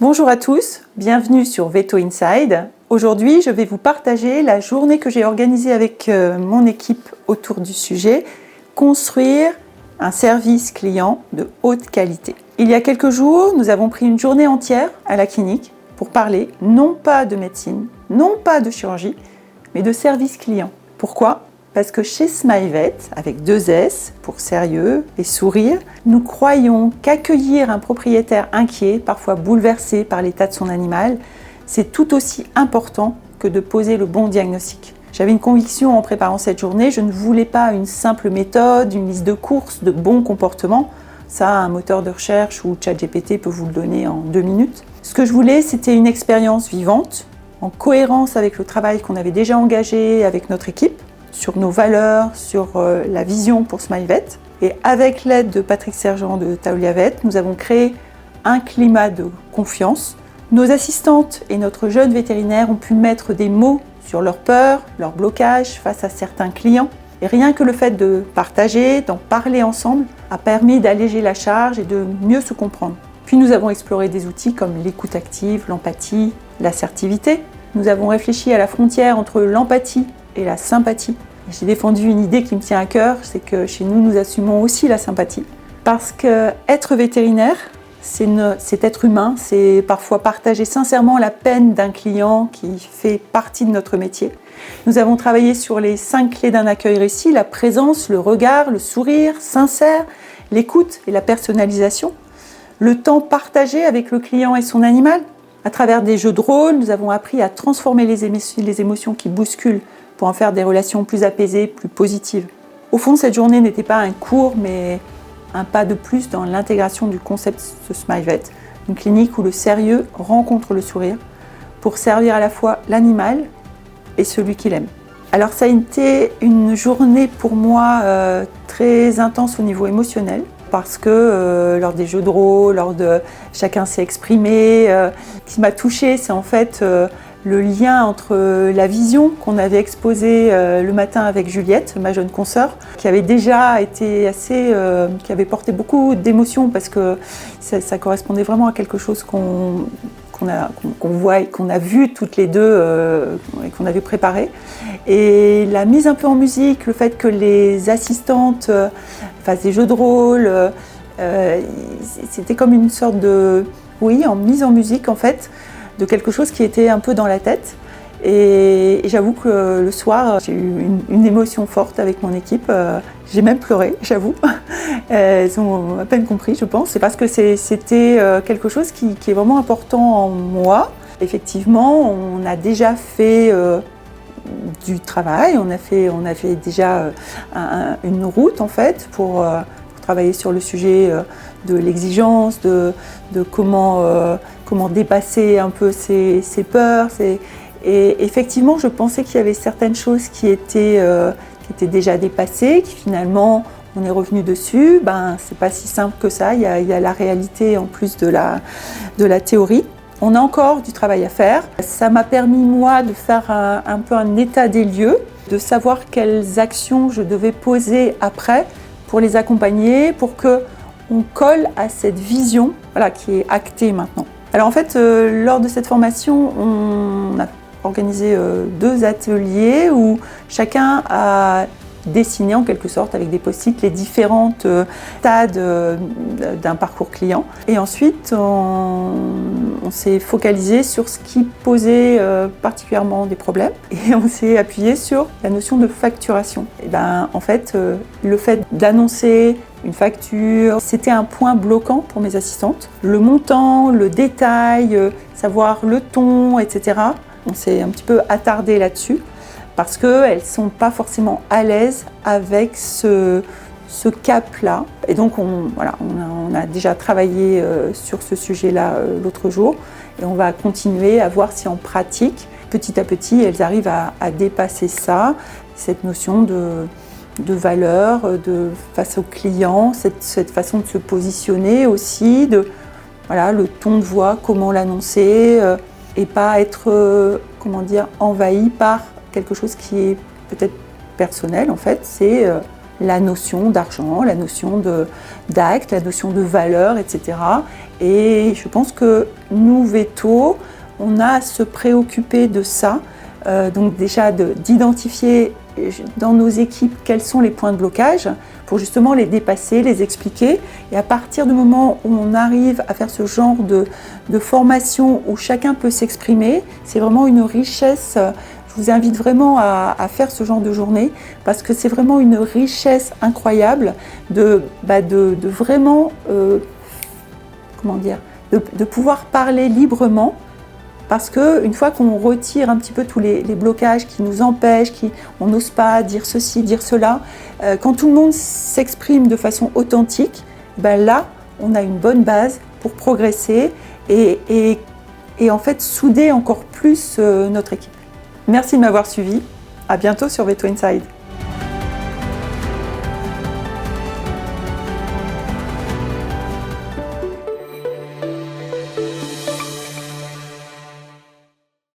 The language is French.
Bonjour à tous, bienvenue sur Veto Inside. Aujourd'hui, je vais vous partager la journée que j'ai organisée avec mon équipe autour du sujet « Construire un service client de haute qualité ». Il y a quelques jours, nous avons pris une journée entière à la clinique pour parler non pas de médecine, non pas de chirurgie, mais de service client. Pourquoi ? Parce que chez SmileVet, avec 2 S pour sérieux et sourire, nous croyons qu'accueillir un propriétaire inquiet, parfois bouleversé par l'état de son animal, c'est tout aussi important que de poser le bon diagnostic. J'avais une conviction en préparant cette journée, je ne voulais pas une simple méthode, une liste de courses, de bons comportements. Ça, un moteur de recherche ou ChatGPT peut vous le donner en 2 minutes. Ce que je voulais, c'était une expérience vivante, en cohérence avec le travail qu'on avait déjà engagé avec notre équipe, sur nos valeurs, sur la vision pour SmileVet. Et avec l'aide de Patrick Sergent de Taoliavet, nous avons créé un climat de confiance. Nos assistantes et notre jeune vétérinaire ont pu mettre des mots sur leurs peurs, leurs blocages face à certains clients. Et rien que le fait de partager, d'en parler ensemble, a permis d'alléger la charge et de mieux se comprendre. Puis nous avons exploré des outils comme l'écoute active, l'empathie, l'assertivité. Nous avons réfléchi à la frontière entre l'empathie et la sympathie. J'ai défendu une idée qui me tient à cœur, c'est que chez nous, nous assumons aussi la sympathie. Parce que être vétérinaire, c'est être humain, c'est parfois partager sincèrement la peine d'un client qui fait partie de notre métier. Nous avons travaillé sur les 5 clés d'un accueil réussi, la présence, le regard, le sourire sincère, l'écoute et la personnalisation. Le temps partagé avec le client et son animal. À travers des jeux de rôle, nous avons appris à transformer les émotions qui bousculent pour en faire des relations plus apaisées, plus positives. Au fond, cette journée n'était pas un cours, mais un pas de plus dans l'intégration du concept de SmileVet, une clinique où le sérieux rencontre le sourire pour servir à la fois l'animal et celui qu'il aime. Alors ça a été une journée pour moi très intense au niveau émotionnel, parce que lors des jeux de rôle, chacun s'est exprimé. Ce qui m'a touchée, c'est en fait le lien entre la vision qu'on avait exposée le matin avec Juliette, ma jeune consoeur, qui avait déjà été qui avait porté beaucoup d'émotions parce que ça correspondait vraiment à quelque chose qu'on voit et qu'on a vu toutes les deux et qu'on avait préparé. Et la mise un peu en musique, le fait que les assistantes fassent des jeux de rôle, c'était comme une sorte en mise en musique en fait, de quelque chose qui était un peu dans la tête. Et j'avoue que le soir, j'ai eu une émotion forte avec mon équipe. J'ai même pleuré, j'avoue. Elles ont à peine compris, je pense. C'est parce que c'était quelque chose qui est vraiment important en moi. Effectivement, on a déjà fait du travail. On a fait déjà une route en fait pour travailler sur le sujet de l'exigence, de comment dépasser un peu ses peurs. Et effectivement, je pensais qu'il y avait certaines choses qui étaient déjà dépassées, qui finalement, on est revenu dessus. C'est pas si simple que ça. Il y a la réalité en plus de la théorie. On a encore du travail à faire. Ça m'a permis, moi, de faire un peu un état des lieux, de savoir quelles actions je devais poser après pour les accompagner, pour qu'on colle à cette vision qui est actée maintenant. Alors en fait, lors de cette formation, on a organisé 2 ateliers où chacun a dessiné en quelque sorte avec des post-it les différentes stades d'un parcours client. Et ensuite, on s'est focalisé sur ce qui posait particulièrement des problèmes et on s'est appuyé sur la notion de facturation. Et en fait, le fait d'annoncer une facture, c'était un point bloquant pour mes assistantes. Le montant, le détail, savoir le ton, etc. On s'est un petit peu attardé là-dessus parce qu'elles ne sont pas forcément à l'aise avec ce cap-là. Et donc, on a déjà travaillé sur ce sujet-là l'autre jour et on va continuer à voir si en pratique, petit à petit, elles arrivent à dépasser ça, cette notion de valeur, face au client, cette façon de se positionner aussi, le ton de voix, comment l'annoncer, et pas être envahi par quelque chose qui est peut-être personnel en fait, c'est la notion d'argent, la notion d'acte, la notion de valeur, etc. Et je pense que nous, Veto, on a à se préoccuper de ça, donc déjà d'identifier dans nos équipes quels sont les points de blocage pour justement les dépasser, les expliquer. Et à partir du moment où on arrive à faire ce genre de formation où chacun peut s'exprimer, c'est vraiment une richesse. Je vous invite vraiment à faire ce genre de journée parce que c'est vraiment une richesse incroyable de vraiment, comment dire, de pouvoir parler librement. Parce qu'une fois qu'on retire un petit peu tous les blocages qui nous empêchent, on n'ose pas dire ceci, dire cela, quand tout le monde s'exprime de façon authentique, là, on a une bonne base pour progresser et en fait souder encore plus notre équipe. Merci de m'avoir suivi. À bientôt sur Veto Inside.